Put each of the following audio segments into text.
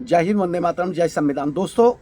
जय हिंद, वंदे मातरम, जय संविधान। दोस्तों,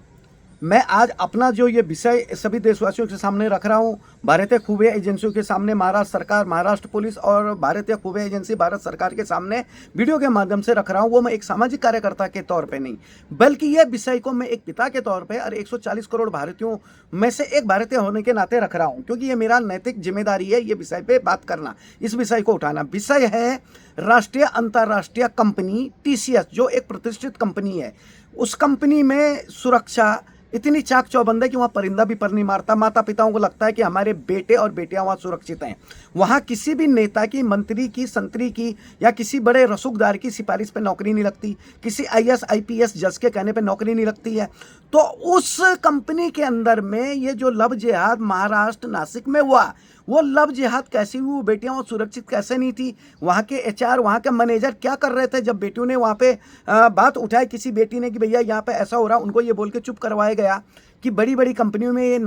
मैं आज अपना जो ये विषय सभी देशवासियों के सामने रख रहा हूँ, भारतीय खुफिया एजेंसियों के सामने, महाराष्ट्र सरकार, महाराष्ट्र पुलिस और भारतीय खुफिया एजेंसी भारत सरकार के सामने वीडियो के माध्यम से रख रहा हूँ। वो मैं एक सामाजिक कार्यकर्ता के तौर पे नहीं, बल्कि ये विषय को मैं एक पिता के तौर पे और 140 करोड़ भारतीयों में से एक भारतीय होने के नाते रख रहा हूँ, क्योंकि ये मेरा नैतिक जिम्मेदारी है ये विषय पे बात करना, इस विषय को उठाना। विषय है राष्ट्रीय अंतर्राष्ट्रीय कंपनी TCS, जो एक प्रतिष्ठित कंपनी है। उस कंपनी में सुरक्षा इतनी चाक चौबंद है कि वहाँ परिंदा भी पर नहीं मारता। माता पिताओं को लगता है कि हमारे बेटे और बेटियां वहाँ सुरक्षित हैं। वहाँ किसी भी नेता की, मंत्री की, संतरी की या किसी बड़े रसूखदार की सिफारिश पे नौकरी नहीं लगती, किसी IAS IPS जज के कहने पे नौकरी नहीं लगती है। तो उस कंपनी के अंदर में ये जो लव जिहाद महाराष्ट्र नासिक में हुआ, वो लव जिहाद कैसी हुई, वो बेटियां वहाँ सुरक्षित कैसे नहीं थी, वहाँ के HR, वहाँ के मैनेजर क्या कर रहे थे जब बेटियों ने वहाँ पे बात उठाई किसी बेटी ने कि भैया यहाँ पे ऐसा हो रहा, उनको ये बोल के चुप करवाया गया कि बड़ी बड़ी कंपनियों में ये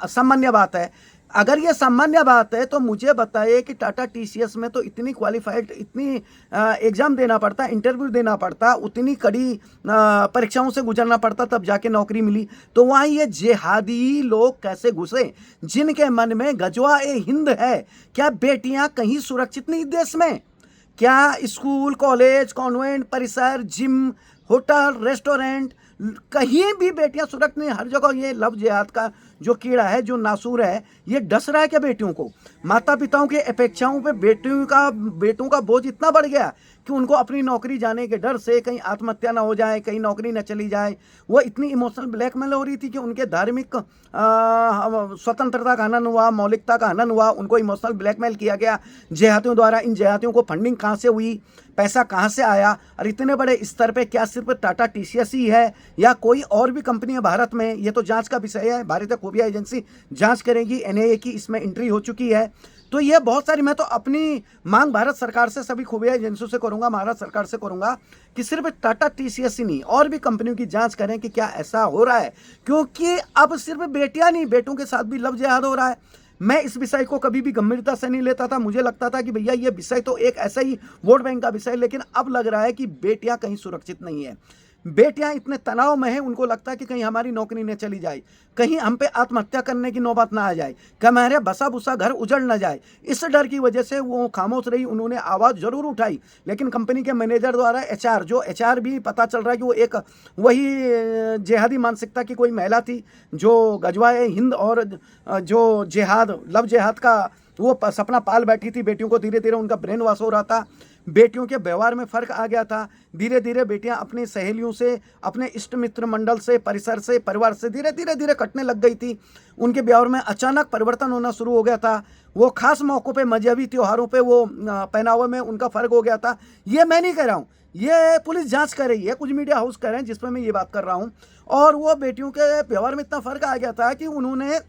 सामान्य बात है। अगर ये सामान्य बात है तो मुझे बताइए कि टाटा TCS में तो इतनी क्वालिफाइड, इतनी एग्ज़ाम देना पड़ता, इंटरव्यू देना पड़ता, उतनी कड़ी परीक्षाओं से गुजरना पड़ता, तब जाके नौकरी मिली। तो वहाँ ये जिहादी लोग कैसे घुसे जिनके मन में गजवा ए हिंद है? क्या बेटियां कहीं सुरक्षित नहीं देश में? क्या स्कूल, कॉलेज, कॉन्वेंट, परिसर, जिम, होटल, रेस्टोरेंट, कहीं भी बेटियां सुरक्षित नहीं? हर जगह ये लव जिहाद का जो कीड़ा है, जो नासूर है, ये डस रहा है क्या बेटियों को? माता पिताओं की अपेक्षाओं पे बेटों का बोझ इतना बढ़ गया कि उनको अपनी नौकरी जाने के डर से कहीं आत्महत्या ना हो जाए, कहीं नौकरी ना चली जाए। वो इतनी इमोशनल ब्लैकमेल हो रही थी कि उनके धार्मिक स्वतंत्रता का हनन हुआ, मौलिकता का हनन हुआ, उनको इमोशनल ब्लैकमेल किया गया जिहादियों द्वारा। इन जिहादियों को फंडिंग कहाँ से हुई, पैसा कहाँ से आया, और इतने बड़े स्तर पे क्या सिर्फ टाटा TCS ही है या कोई और भी कंपनी है भारत में? ये तो जांच का विषय है, भारतीय खुफिया एजेंसी जांच करेगी, NIA की इसमें एंट्री हो चुकी है। तो ये बहुत सारी, मैं तो अपनी मांग भारत सरकार से, सभी खुफिया एजेंसियों से करूंगा, महाराष्ट्र सरकार से करूंगा कि सिर्फ टाटा TCS ही नहीं, और भी कंपनियों की जांच करें कि क्या ऐसा हो रहा है, क्योंकि अब सिर्फ बेटियां नहीं, बेटों के साथ भी लव जिहाद हो रहा है। मैं इस विषय को कभी भी गंभीरता से नहीं लेता था। मुझे लगता था कि भैया ये विषय तो एक ऐसा ही वोट बैंक का विषय, लेकिन अब लग रहा है कि बेटियां कहीं सुरक्षित नहीं है। बेटियां इतने तनाव में हैं, उनको लगता है कि कहीं हमारी नौकरी न चली जाए, कहीं हम पे आत्महत्या करने की नौबत ना आ जाए, कि हमारे बसा बुसा घर उजड़ ना जाए। इस डर की वजह से वो खामोश रही। उन्होंने आवाज़ जरूर उठाई, लेकिन कंपनी के मैनेजर द्वारा HR भी पता चल रहा है कि वो एक वही जिहादी मानसिकता की कोई महिला थी, जो गजवाए हिंद और जो जिहाद, लव जिहाद का वो सपना पाल बैठी थी। बेटियों को धीरे धीरे उनका ब्रेन वॉश हो रहा था, बेटियों के व्यवहार में फ़र्क आ गया था। धीरे धीरे बेटियां अपनी सहेलियों से, अपने इष्ट मित्र मंडल से, परिसर से, परिवार से धीरे कटने लग गई थी। उनके व्यवहार में अचानक परिवर्तन होना शुरू हो गया था। वो खास मौक़ों पे, मजहबी त्योहारों पे, वो पहनावे में उनका फ़र्क हो गया था। ये मैं नहीं कह रहा हूँ, ये पुलिस जांच कर रही है, कुछ मीडिया हाउस कर रहे हैं जिसमें मैं ये बात कर रहा हूँ। और वो बेटियों के व्यवहार में इतना फ़र्क आ गया था कि उन्होंने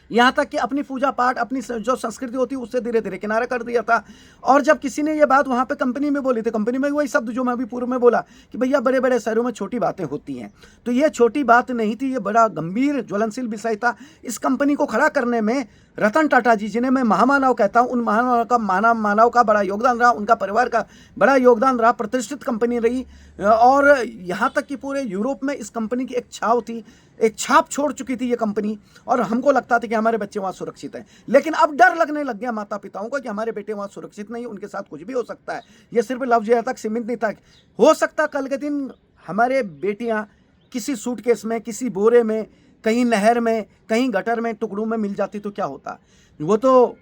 यहाँ तक कि अपनी पूजा पाठ, अपनी जो संस्कृति होती है उससे धीरे धीरे किनारा कर दिया था। और जब किसी ने ये बात वहाँ पे कंपनी में बोली थी, कंपनी में वही शब्द जो मैं अभी पूर्व में बोला कि भैया बड़े बड़े शहरों में छोटी बातें होती हैं, तो ये छोटी बात नहीं थी, ये बड़ा गंभीर ज्वलनशील विषय था। इस कंपनी को खड़ा करने में रतन टाटा जी, जिन्हें मैं महामानव कहता हूँ, उन मानव का बड़ा योगदान रहा, उनका परिवार का बड़ा योगदान रहा। प्रतिष्ठित कंपनी रही, और यहाँ तक कि पूरे यूरोप में इस कंपनी की एक छाव थी, एक छाप छोड़ चुकी थी ये कंपनी, और हमको लगता था कि हमारे बच्चे वहाँ सुरक्षित हैं। लेकिन अब डर लगने लग गया माता पिताओं को कि हमारे बेटे वहाँ सुरक्षित नहीं, उनके साथ कुछ भी हो सकता है। ये सिर्फ लव जिहाद तक सीमित नहीं था, हो सकता कल के दिन हमारे बेटियाँ किसी सूटकेस में, किसी बोरे में, कहीं नहर में, कहीं गटर में, टुकड़ों में मिल जाती तो क्या होता। वो तो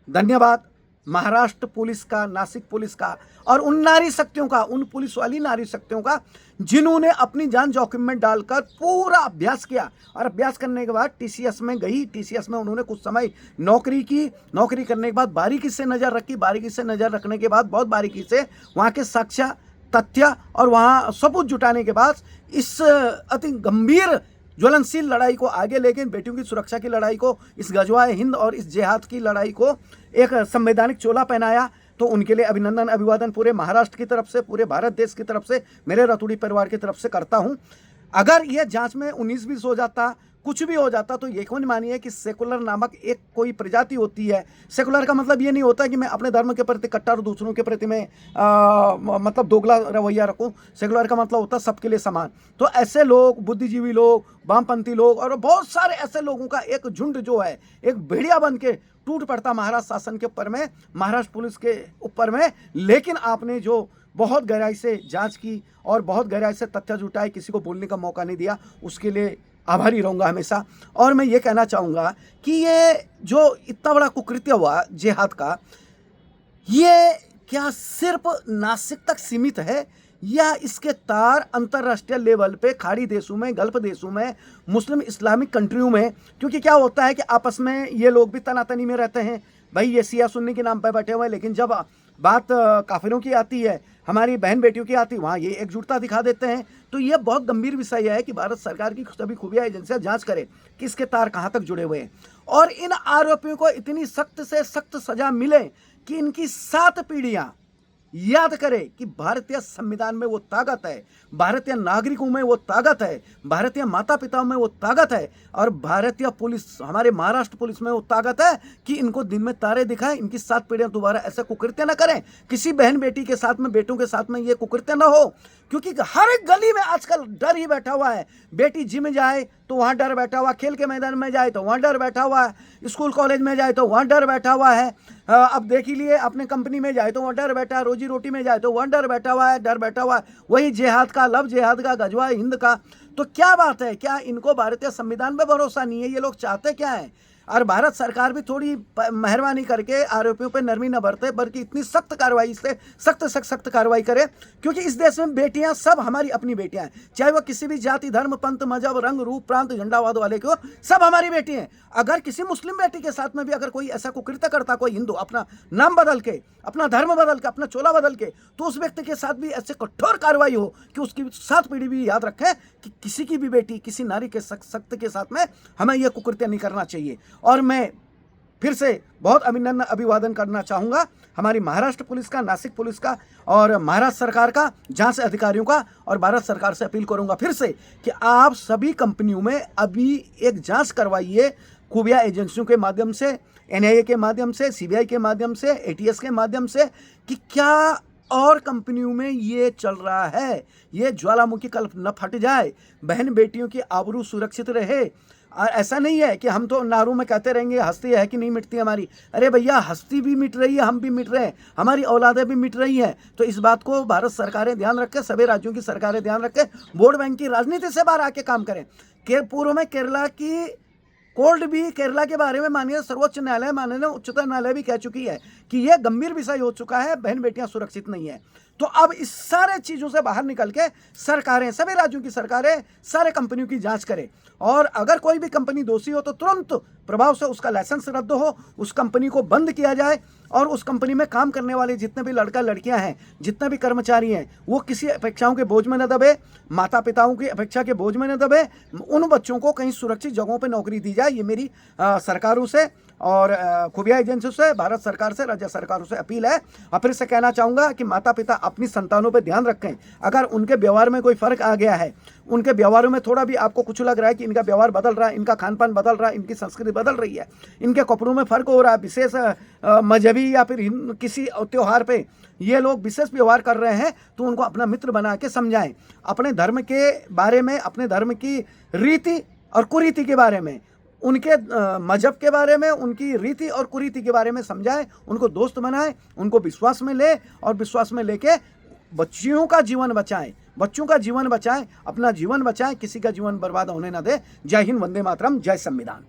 धन्यवाद महाराष्ट्र पुलिस का, नासिक पुलिस का, और उन नारी शक्तियों का, उन पुलिस वाली नारी शक्तियों का जिन्होंने अपनी जान जोखिम में डालकर पूरा अभ्यास किया। और अभ्यास करने के बाद TCS में गई, TCS में उन्होंने कुछ समय नौकरी की। नौकरी करने के बाद बारीकी से नज़र रखी, बारीकी से नज़र रखने के बाद, बहुत बारीकी से वहाँ के साक्ष्य, तथ्य और वहाँ सबूत जुटाने के बाद इस अति गंभीर ज्वलनशील लड़ाई को आगे लेके, बेटियों की सुरक्षा की लड़ाई को, इस गजवाए हिंद और इस जिहाद की लड़ाई को एक संवैधानिक चोला पहनाया। तो उनके लिए अभिनंदन, अभिवादन पूरे महाराष्ट्र की तरफ से, पूरे भारत देश की तरफ से, मेरे रतूड़ी परिवार की तरफ से करता हूं। अगर यह जांच में 19-20 हो जाता, कुछ भी हो जाता, तो यकीन मानिए कि सेकुलर नामक एक कोई प्रजाति होती है। सेकुलर का मतलब ये नहीं होता कि मैं अपने धर्म के प्रति कट्टर और दूसरों के प्रति मैं मतलब दोगला रवैया रखूं। सेकुलर का मतलब होता है सबके लिए समान। तो ऐसे लोग, बुद्धिजीवी लोग, वामपंथी लोग और बहुत सारे ऐसे लोगों का एक झुंड जो है, एक भेड़िया बन के टूट पड़ता महाराष्ट्र शासन के ऊपर में, महाराष्ट्र पुलिस के ऊपर में। लेकिन आपने जो बहुत गहराई से जांच की और बहुत गहराई से तथ्य जुटाए, किसी को बोलने का मौका नहीं दिया, उसके लिए आभारी रहूँगा हमेशा। और मैं ये कहना चाहूँगा कि ये जो इतना बड़ा कुकृत्य हुआ जिहाद का, ये क्या सिर्फ नासिक तक सीमित है या इसके तार अंतर्राष्ट्रीय लेवल पे खाड़ी देशों में, गल्फ देशों में, मुस्लिम इस्लामिक कंट्रियों में? क्योंकि क्या होता है कि आपस में ये लोग भी तनातनी में रहते हैं, भाई ये सिया सुन्नी के नाम पे बैठे हुए हैं, लेकिन जब बात काफिरों की आती है, हमारी बहन बेटियों की आती है, वहाँ ये एकजुटता दिखा देते हैं। तो ये बहुत गंभीर विषय है कि भारत सरकार की सभी खुफिया एजेंसियां जांच करें कि इसके तार कहाँ तक जुड़े हुए हैं और इन आरोपियों को इतनी सख्त से सख्त सजा मिले कि इनकी 7 पीढ़ियां याद करें कि भारतीय संविधान में वो ताकत है, भारतीय नागरिकों में वो ताकत है, भारतीय माता पिताओं में वो ताकत है और भारतीय पुलिस, हमारे महाराष्ट्र पुलिस में वो ताकत है कि इनको दिन में तारे दिखाएं, इनकी 7 पीढ़ियां दोबारा ऐसे कुकृत्य न करें, किसी बहन बेटी के साथ में, बेटों के साथ में ये कुकृत्य न हो। क्योंकि हर एक गली में आजकल डर ही बैठा हुआ है। बेटी जिम जाए तो वहाँ डर बैठा हुआ, खेल के मैदान में जाए तो वहाँ डर बैठा हुआ है, स्कूल कॉलेज में जाए तो वहाँ डर बैठा हुआ है, अब देख लीजिए अपने कंपनी में जाए तो वहाँ डर बैठा है, रोजी रोटी में जाए तो वहाँ डर बैठा हुआ है, डर बैठा हुआ है। वही जिहाद का, लव जिहाद का, गजवा हिंद का। तो क्या बात है, क्या इनको भारतीय संविधान पे भरोसा नहीं है? ये लोग चाहते क्या है? और भारत सरकार भी थोड़ी मेहरबानी करके आरोपियों पर नरमी न बरते, बल्कि इतनी सख्त कार्रवाई से सख्त कार्रवाई करे। क्योंकि इस देश में बेटियां सब हमारी अपनी बेटियां हैं, चाहे वो किसी भी जाति, धर्म, पंथ, मजहब, रंग, रूप, प्रांत, झंडावाद वाले को, सब हमारी बेटी हैं। अगर किसी मुस्लिम बेटी के साथ में भी अगर कोई ऐसा कुकृत्य करता, कोई हिंदू अपना नाम बदल के, अपना धर्म बदल के, अपना चोला बदल के, तो उस व्यक्ति के साथ भी ऐसे कठोर कार्रवाई हो कि उसकी 7 पीढ़ी भी याद रखें कि किसी की भी बेटी, किसी नारी के सख्त के साथ में हमें यह कुकृत्य नहीं करना चाहिए। और मैं फिर से बहुत अभिवादन करना चाहूँगा हमारी महाराष्ट्र पुलिस का, नासिक पुलिस का और महाराष्ट्र सरकार का, जांच अधिकारियों का। और भारत सरकार से अपील करूँगा फिर से कि आप सभी कंपनियों में अभी एक जांच करवाइए, खुफिया एजेंसियों के माध्यम से, NIA के माध्यम से, CBI के माध्यम से, ATS के माध्यम से, कि क्या और कंपनियों में ये चल रहा है। ये ज्वालामुखी कल न फट जाए, बहन बेटियों की आबरू सुरक्षित रहे। और ऐसा नहीं है कि हम तो नारों में कहते रहेंगे हस्ती है कि नहीं मिटती हमारी। अरे भैया, हस्ती भी मिट रही है, हम भी मिट रहे हैं, हमारी औलादें भी मिट रही हैं। तो इस बात को भारत सरकारें ध्यान रखें, सभी राज्यों की सरकारें ध्यान रखें, वोट बैंक की राजनीति से बाहर आके काम करें। पूर्व में केरला की कोर्ट भी केरला के बारे में माननीय सर्वोच्च न्यायालय, माननीय उच्चतम न्यायालय भी कह चुकी है कि यह गंभीर विषय हो चुका है, बहन बेटियां सुरक्षित नहीं है। तो अब इस सारे चीज़ों से बाहर निकल के सरकारें, सभी राज्यों की सरकारें, सारे कंपनियों की जांच करें और अगर कोई भी कंपनी दोषी हो तो तुरंत प्रभाव से उसका लाइसेंस रद्द हो, उस कंपनी को बंद किया जाए और उस कंपनी में काम करने वाले जितने भी लड़का लड़कियां हैं, जितने भी कर्मचारी हैं, वो किसी अपेक्षाओं के बोझ में न दबे, माता पिताओं की अपेक्षा के बोझ में न दबे, उन बच्चों को कहीं सुरक्षित जगहों पर नौकरी दी जाए। ये मेरी सरकारों से और खुफिया एजेंसियों से, भारत सरकार से, राज्य सरकारों से अपील है। और फिर से कहना चाहूँगा कि माता पिता अपनी संतानों पर ध्यान रखें। अगर उनके व्यवहार में कोई फ़र्क आ गया है, उनके व्यवहारों में थोड़ा भी आपको कुछ लग रहा है कि इनका व्यवहार बदल रहा है, इनका खान पान बदल रहा है, इनकी संस्कृति बदल रही है, इनके कपड़ों में फ़र्क हो रहा है, विशेष मजहबी या फिर किसी त्यौहार पे ये लोग विशेष व्यवहार कर रहे हैं, तो उनको अपना मित्र बना के समझाएं। अपने धर्म के बारे में, अपने धर्म की रीति और कुरीति के बारे में, उनके मजहब के बारे में, उनकी रीति और कुरीति के बारे में समझाएं, उनको दोस्त बनाएं, उनको विश्वास में ले और विश्वास में लेके बच्चियों का जीवन बचाएं, बच्चों का जीवन बचाएं, अपना जीवन बचाएं, किसी का जीवन बर्बाद होने ना दें। जय हिंद, वंदे मातरम, जय संविधान।